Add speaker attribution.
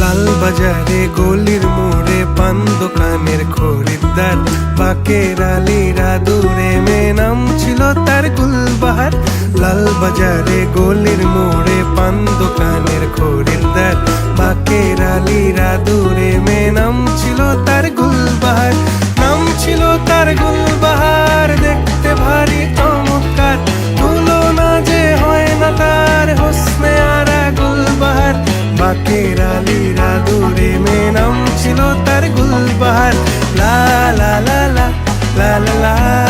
Speaker 1: লাল বাজারে গলির মোড়ে পান দোকানের খরিদ্দার, বাকের আলীরা দূরে মেয়ে নাম ছিল তার গুলবাহার। লাল বাজারে গলির মোড়ে পান দোকানের খরিদ্দার, বাকের আলীরা দূরে মেয়ে নাম ছিল তার গুলবাহার। নাম ছিল তার গুলবাহার, দেখতে ভারী চমৎকার, তুলনা যে হয় না তার হোসনে আরা গুলবাহার। বাকের আলীরা দূরে মেয়ে নাম ছিল তার গুলবাহার। লা লা লা লা লা লা লা।